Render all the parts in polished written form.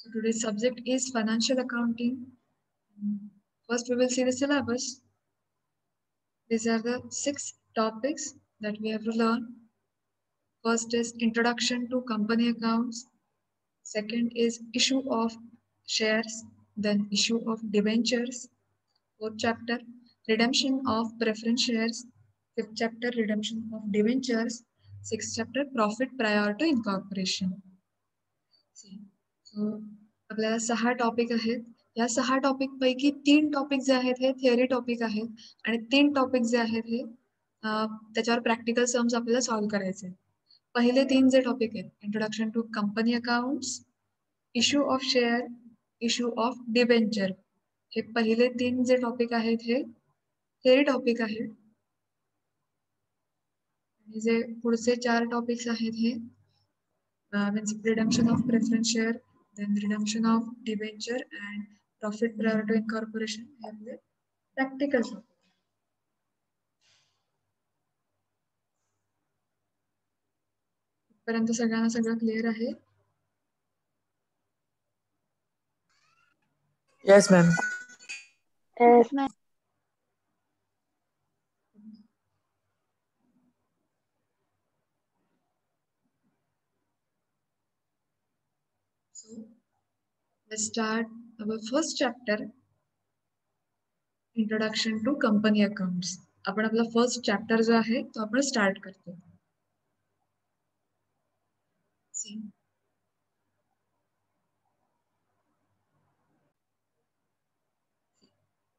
So today's subject is financial accounting. First, we will see the syllabus. These are the 6 topics that we have to learn. First is introduction to company accounts. Second is issue of shares, then issue of debentures. Fourth chapter, redemption of preference shares. Fifth chapter, redemption of debentures. Sixth chapter, profit prior to incorporation. So आपल्याला 6 topic आहेत. या 6 topic पैकी 3 topic जे आहेत हे theory topic आहेत आणि 3 topic जे आहेत हे त्याच्यावर प्रॅक्टिकल सम्स आपल्याला सॉल्व्ह करायचे आहेत. पहिले 3 जे टॉपिक आहेत, introduction to company accounts, issue of share, issue of debenture, हे पहिले 3 जे टॉपिक आहेत हे थिअरी टॉपिक आहेत. आणि जे पुढचे 4 टॉपिक्स आहेत हे means redemption of preference share, then redemption of debenture and profit prior to incorporation हे आपले प्रॅक्टिकल. पर्यंत सगळ्यांना सगळं क्लिअर आहे? Yes, ma'am. Yes, ma'am. So let's start our first chapter, introduction to company accounts. आपण आपला फर्स्ट चॅप्टर जो आहे तो आपण स्टार्ट करतो.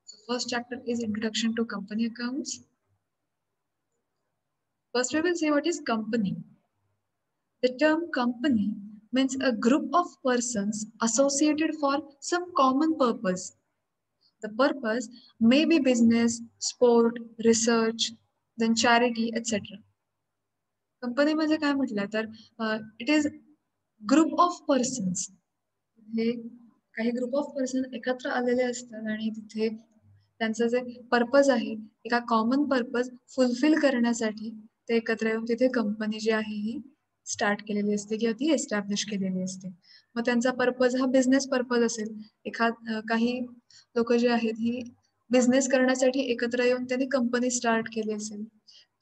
So first chapter is introduction to company accounts. First we will say what is company. The term company means a group of persons associated for some common purpose. The purpose may be business, sport, research, then charity, etc. Company म्हणजे काय म्हटलं तर it is group of persons. हे काही group of person एकत्र आलेले असतात आणि तिथे त्यांचं जे पर्पज आहे एका कॉमन पर्पज फुलफिल करण्यासाठी ते एकत्र येऊन तिथे कंपनी जी आहे ही स्टार्ट केलेली असते किंवा ती एस्टॅब्लिश केलेली असते. मग त्यांचा पर्पज हा बिझनेस पर्पज असेल. काही लोक जे आहेत ही बिझनेस करण्यासाठी एकत्र येऊन त्यांनी कंपनी स्टार्ट केली असेल.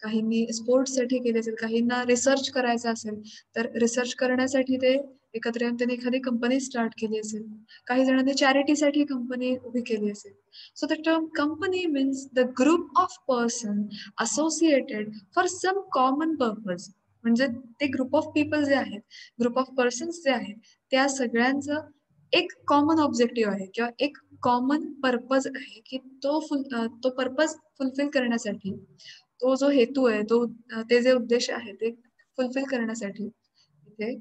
काहींनी स्पोर्ट्ससाठी केले असेल, काहींना रिसर्च करायचा असेल तर रिसर्च करण्यासाठी ते एकत्र येऊन त्यांनी एखादी कंपनी स्टार्ट केली असेल. काही जणांनी चॅरिटीसाठी कंपनी उभी केली असेल. So the term company means the group of person associated for some common purpose. म्हणजे ते ग्रुप ऑफ पीपल जे आहेत, ग्रुप ऑफ पर्सन्स जे आहेत त्या सगळ्यांचं एक कॉमन ऑब्जेक्टिव्ह आहे किंवा एक कॉमन पर्पज आहे की तो पर्पज फुलफिल करण्यासाठी, तो जो हेतू आहे, ते जे उद्देश आहे ते फुलफिल करण्यासाठी इथे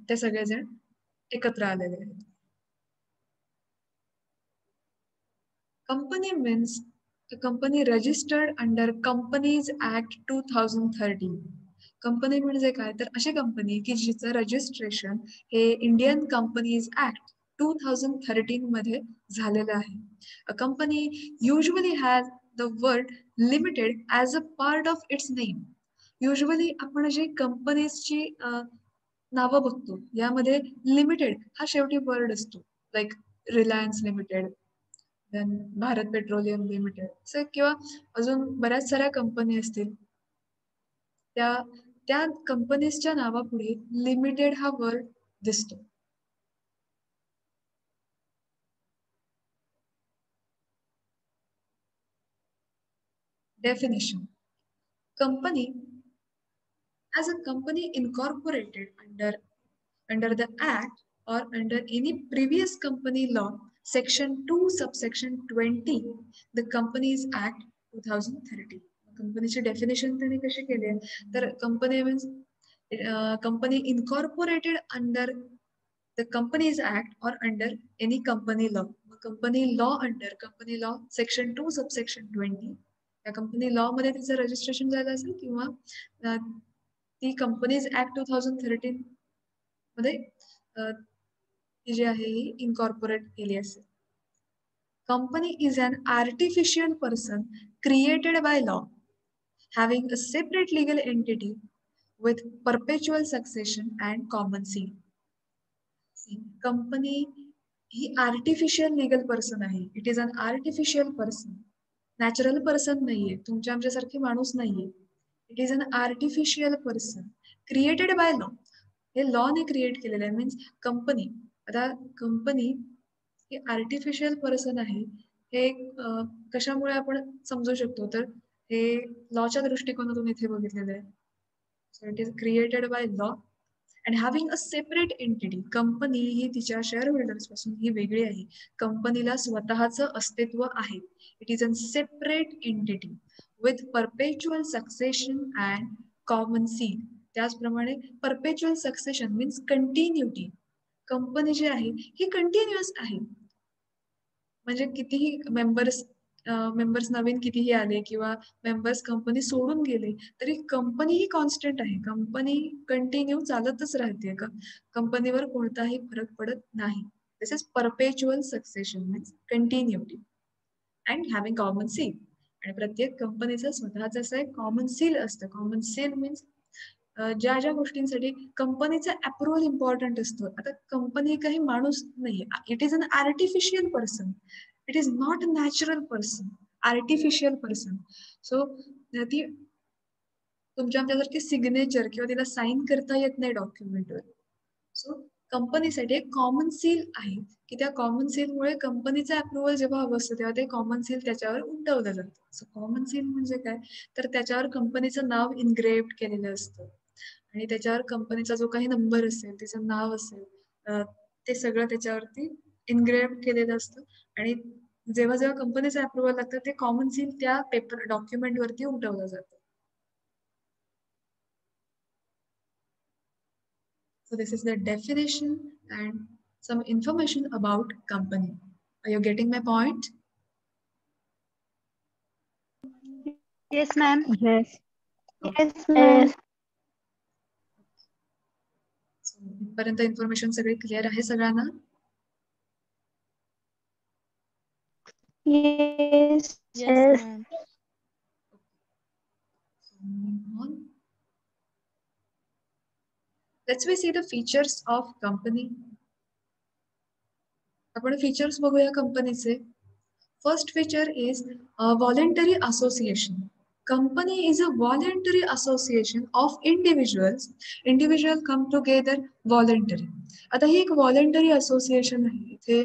ते सगळेजण एकत्र आलेले आहेत. Company means a company registered under Companies Act 2013. Company म्हणजे काय तर अशी कंपनी की जिचं रजिस्ट्रेशन हे इंडियन कंपनीज ऍक्ट 2013 मध्ये झालेलं आहे. A company usually has the word limited as a part of its name. Usually आपण जे कंपनीजची नावं बघतो यामध्ये लिमिटेड हा शेवटी वर्ड असतो. Like Reliance limited, then Bharat Petroleum limited असं किंवा अजून बऱ्याच साऱ्या कंपनी असतील. त्या कंपनीजच्या नावापुढे लिमिटेड हा वर्ड दिसतो. Definition. Company as a company incorporated under the act or under any previous company law section 2 subsection 20 the Companies Act 2013. कंपनीची डेफिनेशन त्यांनी कशी केली आहे तर company means company incorporated under the Companies Act or under any company law. Company law under company law section 2 subsection 20 या company law मध्ये तिचं registration झालं असेल किंवा ती कंपनीज ऍक्ट 2013 मध्ये ती जी आहे ही इन्कॉर्पोरेट केली असेल. Company is an artificial person created by law having a separate legal entity with perpetual succession and common seat. Company ही आर्टिफिशियल लिगल पर्सन आहे. It is an artificial person. Natural person नाहीये, तुमच्या आमच्यासारखे माणूस नाहीये. It is an artificial person created by law. हे लॉने create केलेलं आहे. मीन्स कंपनी, आता कंपनी ही आर्टिफिशियल पर्सन आहे. हे कशामुळे आपण समजू शकतो, तर हे लॉच्या दृष्टिकोनातून इथे बघितलेलं आहे. So it is created by law and having a separate entity. Company ही तिच्या शेअर होल्डर्स पासून ही वेगळी आहे. कंपनीला स्वतःचं अस्तित्व आहे. It is a separate entity with perpetual succession and common seal. त्याचप्रमाणे perpetual succession means continuity. Company जी आहे ही कंटिन्युअस आहे. म्हणजे कितीही मेंबर्स नवीन कितीही आले किंवा मेंबर्स कंपनी सोडून गेले तरी कंपनी ही कॉन्स्टंट आहे. कंपनी कंटिन्यू चालतच राहते. कंपनीवर कोणताही फरक पडत नाही. This is perpetual succession means continuity and having common seal. आणि प्रत्येक कंपनीचं स्वतःचं असं एक कॉमन सील असतं. कॉमन सील मीन्स ज्या ज्या गोष्टींसाठी कंपनीचं अप्रुव्हल इम्पॉर्टंट असतं. आता कंपनी काही माणूस नाहीये. It is an artificial person. It is not a natural person, artificial person. So ती तुमच्या आमच्यासारखी सिग्नेचर किंवा तिला साईन करता येत नाही डॉक्युमेंटवर. सो कंपनीसाठी एक कॉमन सील आहे की त्या कॉमन सीलमुळे कंपनीचं अप्रुव्हल जेव्हा हवं असतं तेव्हा ते कॉमन सील त्याच्यावर उमटवलं जातं. सो कॉमन सील म्हणजे काय, तर त्याच्यावर कंपनीचं नाव इनग्रेव्ड केलेलं असतं आणि त्याच्यावर कंपनीचा जो काही नंबर असेल, तिचं नाव असेल, ते सगळं त्याच्यावरती इनग्रेव्ड केलेलं असतं. आणि जेव्हा जेव्हा कंपनीचं अप्रुव्हल लागतं ते कॉमन सील त्या पेपर डॉक्युमेंटवरती उमटवलं जातं. So this is the definition and some information about company. Are you getting my point? Yes, ma'am. Yes. Yes, ma'am. So इथपर्यंत इन्फॉर्मेशन सगळी क्लिअर आहे सगळ्यांना? Yes. Yes, ma'am. So moving on. Let's we see the features of company. आपण features बघूया कंपनीचे. First feature is voluntary association. Company is a voluntary association of individuals. Individual come together voluntary. आता ही एक voluntary association आहे. इथे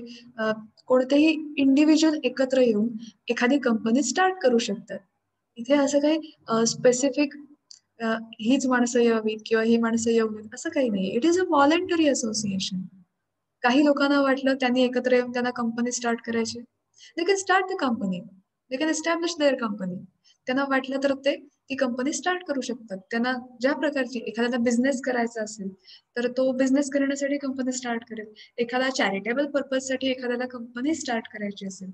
कोणतेही individual एकत्र येऊन एखादी कंपनी स्टार्ट करू शकतात. इथे असं काही स्पेसिफिक हीच माणसं यावीत किंवा ही माणसं येऊ नयेत असं काही नाही. It is a voluntary association. काही लोकांना वाटलं त्यांनी एकत्र येऊन त्यांना कंपनी स्टार्ट करायची. They can start the company. They can establish their company. त्यांना वाटलं तर ते ती कंपनी स्टार्ट करू शकतात. त्यांना ज्या प्रकारची एखाद्याला बिझनेस करायचा असेल तर तो बिझनेस करण्यासाठी कंपनी स्टार्ट करेल. एखादा चॅरिटेबल पर्पजसाठी एखाद्याला कंपनी स्टार्ट करायची असेल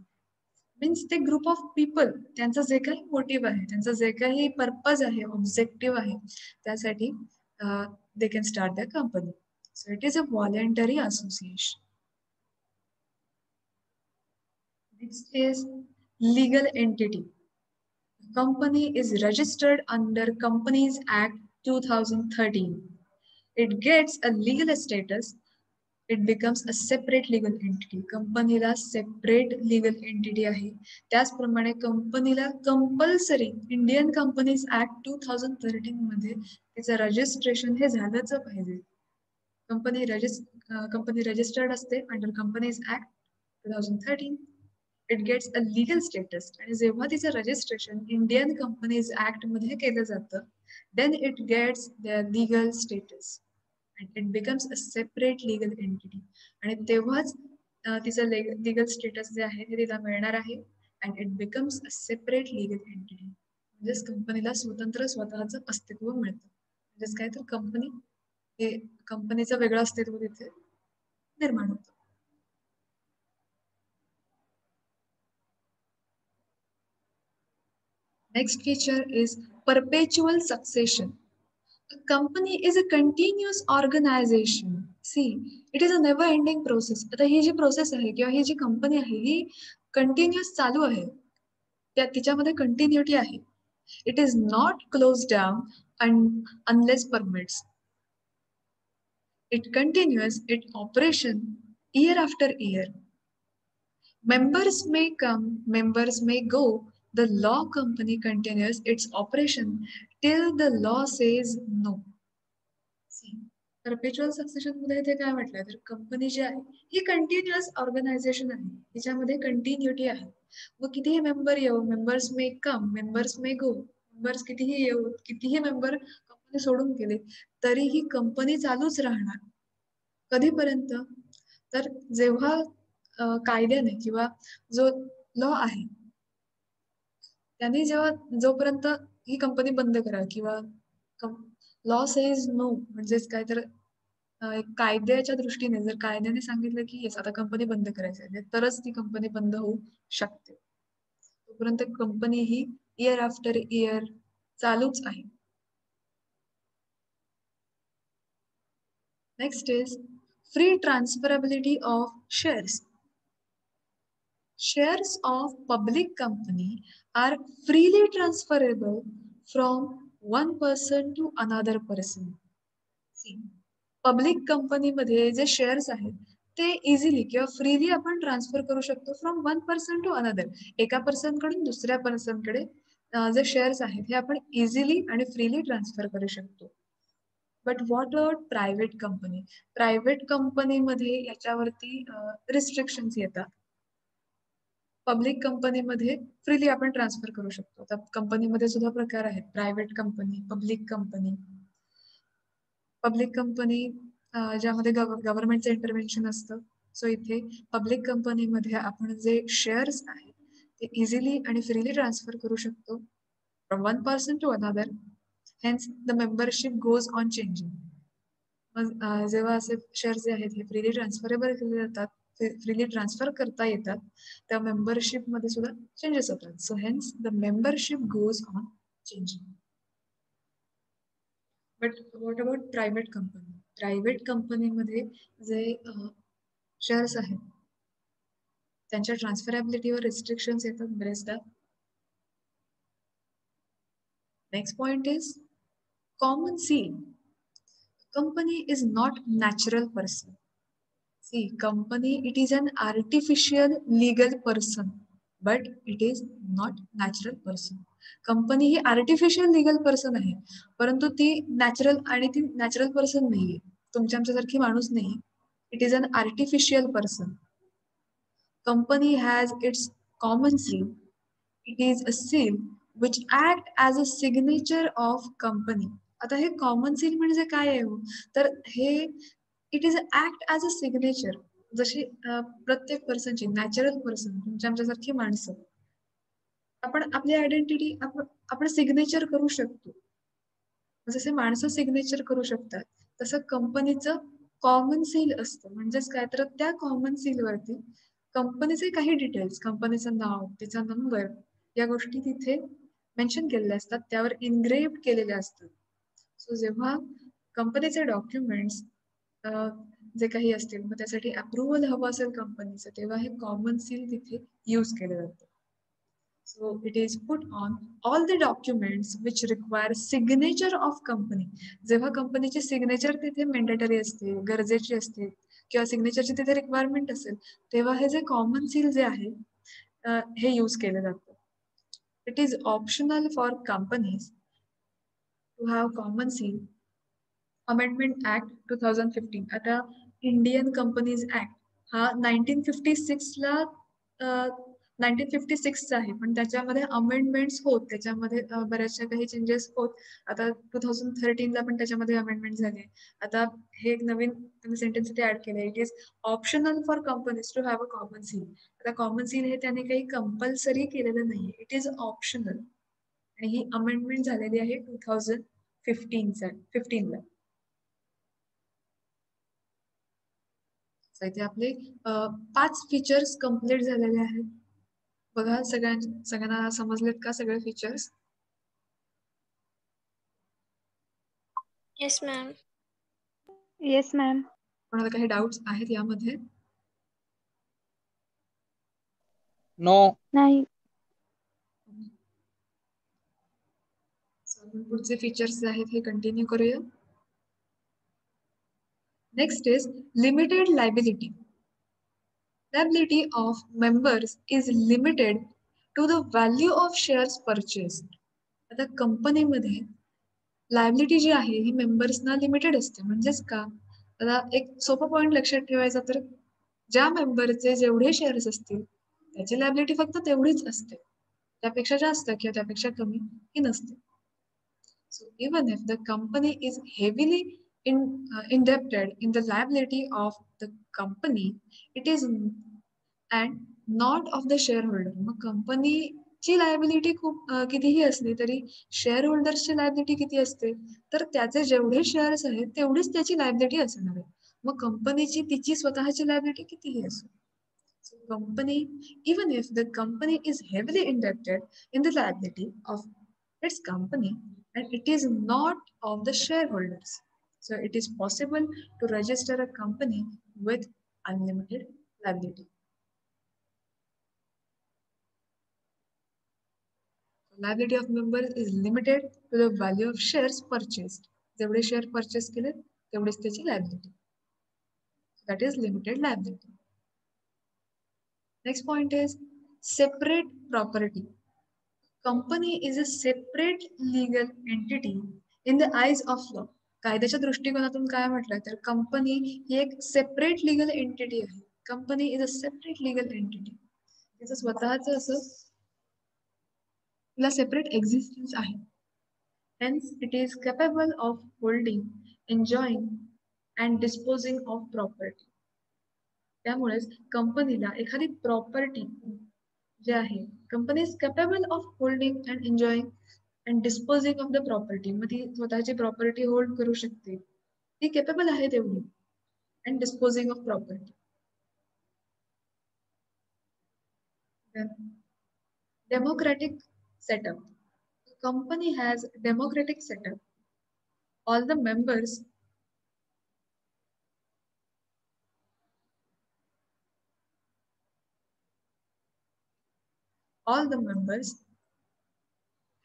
मीन्स ते ग्रुप ऑफ पीपल त्यांचं जे काही मोटिव्ह आहे, त्यांचं जे काही पर्पज आहे, ऑब्जेक्टिव्ह आहे त्यासाठी दे can start the company. So it is a voluntary association. Next is legal entity. Company is registered under Companies Act 2013. It gets a legal status. It becomes a separate legal entity. कंपनीला separate legal entity आहे. त्याचप्रमाणे कंपनीला compulsory Indian companies act 2013 मध्ये तिचं registration हे झालंच पाहिजे. Company registered असते under companies act 2013. It gets a legal status. आणि जेव्हा तिचं रजिस्ट्रेशन इंडियन कंपनीज ऍक्ट मध्ये केलं जातं then it gets the legal status and it becomes a separate legal entity. आणि तेव्हाच तिचं लिगल स्टेटस जे आहे ते तिला मिळणार आहे and it becomes a separate legal entity. म्हणजेच कंपनीला स्वतंत्र स्वतःचं अस्तित्व मिळतं. म्हणजेच काय तर कंपनी हे कंपनीचं वेगळं अस्तित्व तिथे निर्माण होतं. Next feature is perpetual succession. A company is a continuous organization. See, it is a never ending process. आता ही जी प्रोसेस आहे किंवा ही जी कंपनी आहे ही कंटिन्युअस चालू आहे. तिच्यामध्ये कंटिन्युटी आहे. It is not close down unless permits. It continues its operation year after year. Members may come, members may go. The law company continues its operation till the law says no. परपेच्युअल succession मध्ये इथे काय म्हटलंय तर company जी आहे ही continuous organisation आहे, हिच्यामध्ये continuity आहे. व कितीही मेंबर येऊ, मेंबर्स मे कम, मेंबर्स मे गो, मेंबर्स कितीही येऊ, कितीही मेंबर कंपनी सोडून गेले तरीही कंपनी चालूच राहणार. कधीपर्यंत तर जेव्हा कायद्याने किंवा जो लॉ आहे त्याने जेव्हा जोपर्यंत ही कंपनी बंद करा किंवा लॉ सेज नो म्हणजेच काय तर एक कायद्याच्या दृष्टीने जर कायद्याने सांगितलं की येस आता कंपनी बंद करायची आहे तरच ती कंपनी बंद होऊ शकते. तोपर्यंत कंपनी ही इयर आफ्टर इयर चालूच आहे. Next is free transferability of shares. Shares of public company are freely transferable from one person to another person. See, public company मध्ये जे शेअर्स आहेत ते इझिली किंवा फ्रीली आपण ट्रान्सफर करू शकतो from one person to another. एका person कडून दुसऱ्या पर्सन कडे जे शेअर्स आहेत हे आपण इझिली आणि फ्रीली ट्रान्सफर करू शकतो. But what about private company? Private कंपनीमध्ये याच्यावरती रिस्ट्रिक्शन्स येतात. पब्लिक कंपनीमध्ये फ्रीली आपण ट्रान्सफर करू शकतो. आता कंपनीमध्ये सुद्धा प्रकार आहेत, private company, public company. Public company ज्यामध्ये गव्हर्नमेंटचं इंटरव्हेन्शन असतं. सो इथे पब्लिक कंपनीमध्ये आपण जे शेअर्स आहेत ते इझिली आणि फ्रीली ट्रान्सफर करू शकतो from one person to another. Hence the membership goes on changing. मग जेव्हा असे शेअर्स जे आहेत हे फ्रीली ट्रान्सफरेबल केले जातात, फ्रीली ट्रान्सफर करता येतात, त्या मेंबरशिप मध्ये सुद्धा चेंजेस होतात. So hence the membership goes on changing. But what about private company? Private कंपनीमध्ये जे शेअर्स आहेत त्यांच्या ट्रान्सफरॅबिलिटीवर रिस्ट्रिक्शन्स येतात बरेचदा. Next point is common seal. Company is not natural person. See, company, it is an artificial legal person, but it is not natural person. Company ही artificial legal person आहे, परंतु ती नॅचरल आणि ती नॅचरल पर्सन नाहीये, तुमच्या आमच्यासारखी माणूस नाही. It is an artificial person. Company has its common seal. It is a seal which act as a signature of company. आता हे कॉमन सील म्हणजे काय आहे? तर हे it is act as a signature. जशी प्रत्येक पर्सनची, नॅचरल पर्सन तुमच्या आमच्यासारखी माणसं, आपण आपली आयडेंटिटी आपण सिग्नेचर करू शकतो. जसे माणसं सिग्नेचर करू शकतात तसं कंपनीचं कॉमन सील असतं. म्हणजेच काय तर त्या कॉमन सील वरती कंपनीचे काही डिटेल्स, कंपनीचं नाव, तिचा नंबर, या गोष्टी तिथे मेन्शन केलेल्या असतात, त्यावर इनग्रेव्ड केलेल्या असतात. सो जेव्हा कंपनीचे डॉक्युमेंट्स जे काही असतील मग त्यासाठी अप्रुव्हल हवं असेल कंपनीचं, तेव्हा हे कॉमन सील तिथे यूज केलं जातं. So it is put on all the documents which require signature of company. जेव्हा कंपनीची सिग्नेचर तिथे मॅन्डेटरी असते, गरजेची असते, किंवा सिग्नेचरची तिथे रिक्वायरमेंट असेल, तेव्हा हे जे कॉमन सील जे आहे हे यूज केलं जातं. It is optional for companies to have common seal. Amendment act 2015. आता इंडियन कंपनीज ऍक्ट हा 1956ला 1956चा आहे, पण त्याच्यामध्ये अमेंडमेंट्स होत, त्याच्यामध्ये बऱ्याचशा काही चेंजेस होत. आता 2013ला पण त्याच्यामध्ये अमेंडमेंट झाले. आता हे एक नवीन सेंटेन्स इथे ऍड केलंय. It is optional for companies to have a common seal. आता कॉमन सील हे त्याने काही कंपल्सरी केलेलं नाहीये, इट इज ऑप्शनल. आणि ही अमेंडमेंट झालेली आहे 2015ला. इथे आपले 5 फीचर्स कम्प्लीट झालेले आहेत. बघा सगळ्यांना समजलेत का सगळे features? Yes ma'am. Yes ma'am. कोणाला काही डाऊट्स आहेत यामध्ये? नो. नाही. पुढचे फीचर्स आहेत हे कंटिन्यू करूया. Next is limited liability. Liability of members is limited to the value of shares purchased. आता कंपनीमध्ये लायबिलिटी जी आहे ही मेंबर्सना लिमिटेड असते. म्हणजेच का, आता एक सोपा पॉईंट लक्षात ठेवायचा तर ज्या मेंबरचे जेवढे शेअर्स असतील त्याची लायबिलिटी फक्त तेवढीच असते, त्यापेक्षा जास्त किंवा त्यापेक्षा कमी ही नसते. So even if the company is heavily indebted in the liability of the company, it is and not of the shareholder. मग कंपनीची लायबिलिटी खूप कितीही असली तरी शेअर होल्डर्सची लायबिलिटी किती असते, तर त्याचे जेवढे शेअर्स आहेत तेवढीच त्याची लायबिलिटी असणार आहे. मग कंपनीची तिची स्वतःची लायबिलिटी कितीही असो. So company, even if the company is heavily indebted in the liability of its company and it is not of the shareholders. So it is possible to register a company with unlimited liability. Liability of members is limited to the value of shares purchased. जेवढे share purchase केले तेवढीच त्याची liability. That is limited liability. Next point is separate property. Company is a separate legal entity in the eyes of law. कायद्याच्या दृष्टिकोनातून काय म्हटलं तर company ही एक सेपरेट लिगल एंटिटी आहे. Company is a separate legal entity. तिचं स्वतःच असं तिला सेपरेट एक्झिस्टन्स आहे. Hence, it is capable of holding, enjoying and disposing of property. त्यामुळेच कंपनीला एखादी प्रॉपर्टी जे आहे, company is capable of holding and enjoying and disposing of the property. मग ती स्वतःची प्रॉपर्टी होल्ड करू शकते, ती केपेबल आहे तेवढी. And disposing of property. Democratic setup. The company has democratic setup. All the members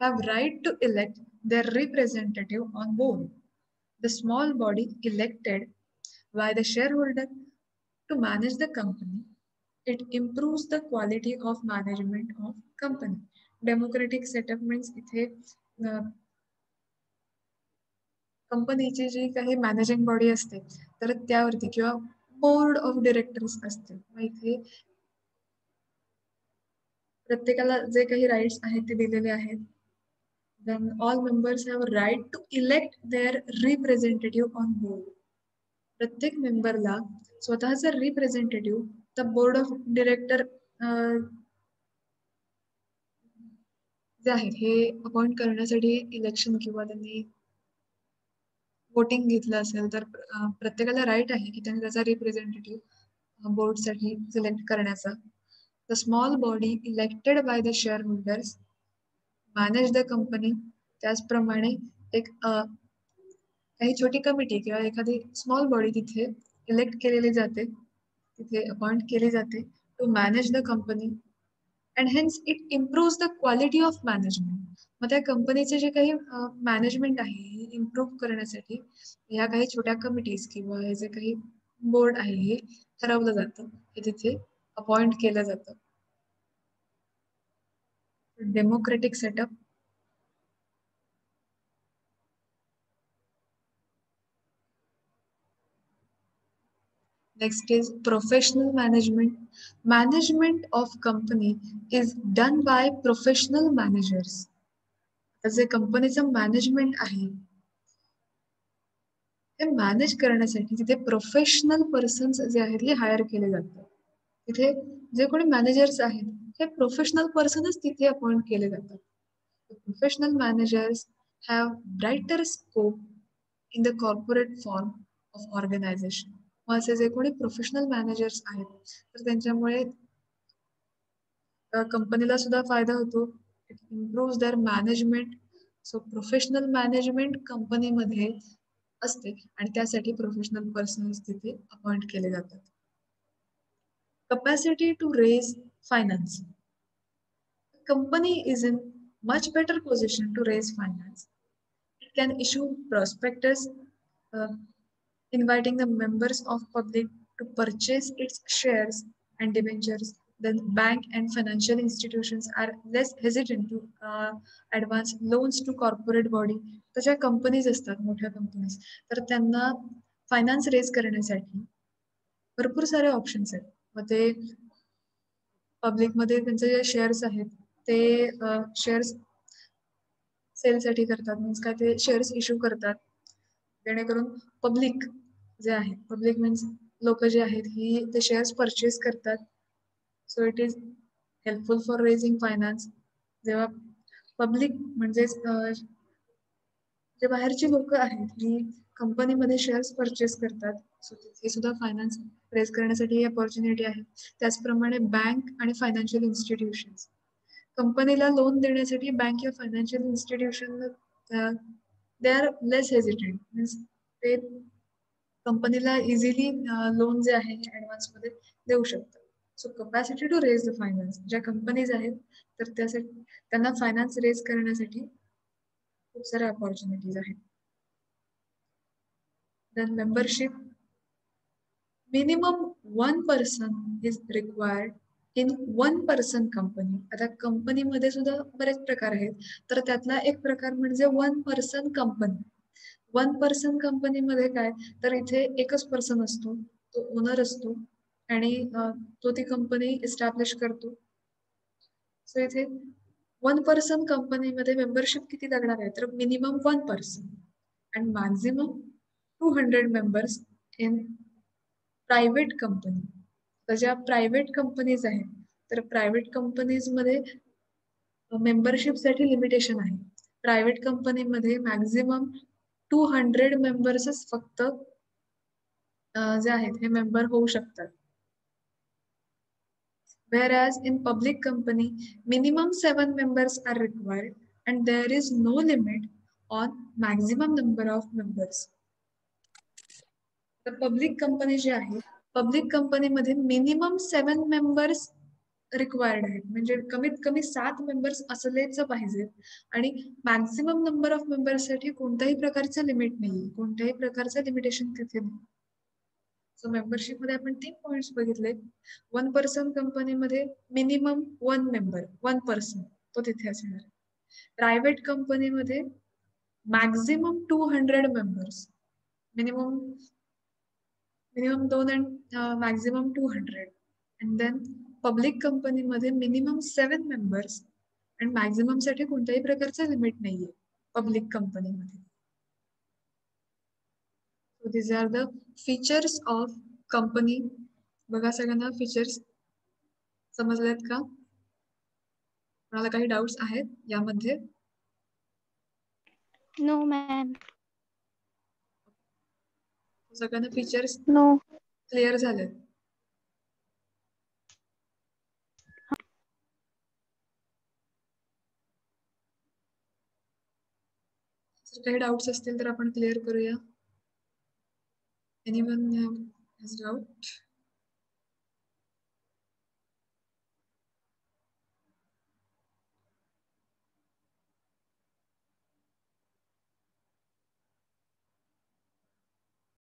have right to elect their representative on board. The small body elected by the shareholder to manage the company. It improves the quality of management of company. Democratic setup means इथे कंपनीची जी काही managing body असते तर त्यावरती किंवा board of directors असते. मग इथे प्रत्येकाला जे काही राईट्स आहेत ते दिलेले आहेत. Then all members have a right to elect their representative on board. प्रत्येक मेंबरला स्वतःचा representative the board of director जे आहेत हे अपॉइंट करण्यासाठी इलेक्शन किंवा त्यांनी वोटिंग घेतलं असेल तर प्रत्येकाला राईट आहे की त्यांनी त्याचा रिप्रेझेंटेटिव्ह बोर्डसाठी सिलेक्ट करण्याचा. The small body elected by the share holders manage the company. त्याचप्रमाणे एक काही छोटी कमिटी किंवा एखादी स्मॉल बॉडी तिथे इलेक्ट केलेली जाते, तिथे अपॉइंट केली जाते to manage the company and hence it improves the quality of management. मग त्या कंपनीचे जे काही मॅनेजमेंट आहे हे इम्प्रूव्ह करण्यासाठी ह्या काही छोट्या कमिटीज किंवा हे जे काही बोर्ड आहे हे ठरवलं जातं, हे तिथे अपॉइंट केलं जातं. Democratic setup. Next is professional management. Management of company is done by professional managers. जे कंपनीचं मॅनेजमेंट आहे ते मॅनेज करण्यासाठी तिथे प्रोफेशनल पर्सन्स जे आहेत हे हायर केले जातात. तिथे जे कोणी मॅनेजर्स आहेत हे प्रोफेशनल पर्सनच तिथे अपॉइंट केले जातात. Professional managers have brighter scope in the corporate form of organisation. मग असे जे कोणी प्रोफेशनल मॅनेजर्स आहेत तर त्यांच्यामुळे कंपनीला सुद्धा फायदा होतो. It improves their management. So professional management कंपनीमध्ये असते आणि त्यासाठी प्रोफेशनल पर्सन्स तिथे अपॉइंट केले जातात. Capacity to raise finance. Company is in much better position to raise finance. It can issue prospectus inviting the members of public to purchase its shares and debentures, then bank and financial institutions are less hesitant to advance loans to corporate body. तर ज्या companies असतात मोठ्या companies, तर त्यांना finance raise करण्यासाठी भरपूर सारे options आहेत. मग ते पब्लिकमध्ये त्यांचे जे शेअर्स आहेत ते शेअर्स सेलसाठी करतात, मीन्स काय ते शेअर्स इश्यू करतात जेणेकरून पब्लिक जे आहे, पब्लिक मीन्स लोक जे आहेत ही ते शेअर्स परचेस करतात. So it is helpful for raising finance. जेव्हा पब्लिक म्हणजेच जे बाहेरची लोक आहेत ही कंपनीमध्ये शेअर्स परचेस करतात, सो हे सुद्धा फायनान्स रेज करण्यासाठी अपॉर्च्युनिटी आहे. त्याचप्रमाणे बँक आणि फायनान्शियल इन्स्टिट्यूशन्स, कंपनीला लोन देण्यासाठी बँक या financial institution they are less hesitant, means ते कंपनीला इझिली लोन जे आहे ॲडव्हान्समध्ये देऊ शकतात. So capacity to raise the finance, ज्या कंपनीज आहेत तर त्यासाठी त्यांना फायनान्स रेज करण्यासाठी खूप साऱ्या अपॉर्च्युनिटीज आहेत. Then membership, minimum 1 person is required in 1 person company. आता कंपनीमध्ये सुद्धा बरेच प्रकार आहेत, तर त्यातला एक प्रकार म्हणजे 1 person कंपनी. 1 person कंपनीमध्ये काय, तर इथे एकच पर्सन असतो, तो ओनर असतो आणि तो ती कंपनी एस्टॅब्लिश करतो. सो इथे 1 person कंपनीमध्ये मेंबरशिप किती लागणार आहे, तर minimum 1 person and maximum 200 members in private company. तर ज्या प्रायव्हेट कंपनीज आहेत, तर प्रायव्हेट कंपनीजमध्ये मेंबरशिपसाठी लिमिटेशन आहे. प्रायव्हेट कंपनीमध्ये मॅक्झिमम 200 मेंबर्सच फक्त जे आहेत हे मेंबर होऊ शकतात. Whereas in public company, minimum 7 members are required and there is no limit on maximum number of members. तर पब्लिक कंपनी जी आहे, पब्लिक कंपनीमध्ये मिनिमम 7 मेंबर्स रिक्वायर्ड आहेत, म्हणजे कमीत कमी 7 मेंबर्स असलेच पाहिजेत आणि मॅक्झिमम नंबर ऑफ मेंबर्ससाठी कोणत्याही प्रकारचं लिमिट नाही, कोणत्याही प्रकारचं लिमिटेशन तिथे नाही. सो मेंबरशिपमध्ये आपण 3 पॉइंट्स बघितले. 1 person कंपनीमध्ये मिनिमम 1 मेंबर, 1 person तो तिथे असणार. प्रायव्हेट कंपनीमध्ये maximum 200 members, minimum 2 and maximum 200. And then public कंपनीमध्ये मिनिमम 7 मेंबर्स अँड मॅक्झिमम साठी कोणत्याही प्रकारचं लिमिट नाहीये पब्लिक कंपनीमध्ये. So these are the features of company. बघा सगळ्यांना फीचर्स समजलेत का? मला काही डाउट्स आहेत यामध्ये? No, ma'am. सगळ्यांना फीचर्स No. क्लिअर झाले? जर काही डाउट्स असतील तर आपण क्लिअर करूया. Anyone has doubt?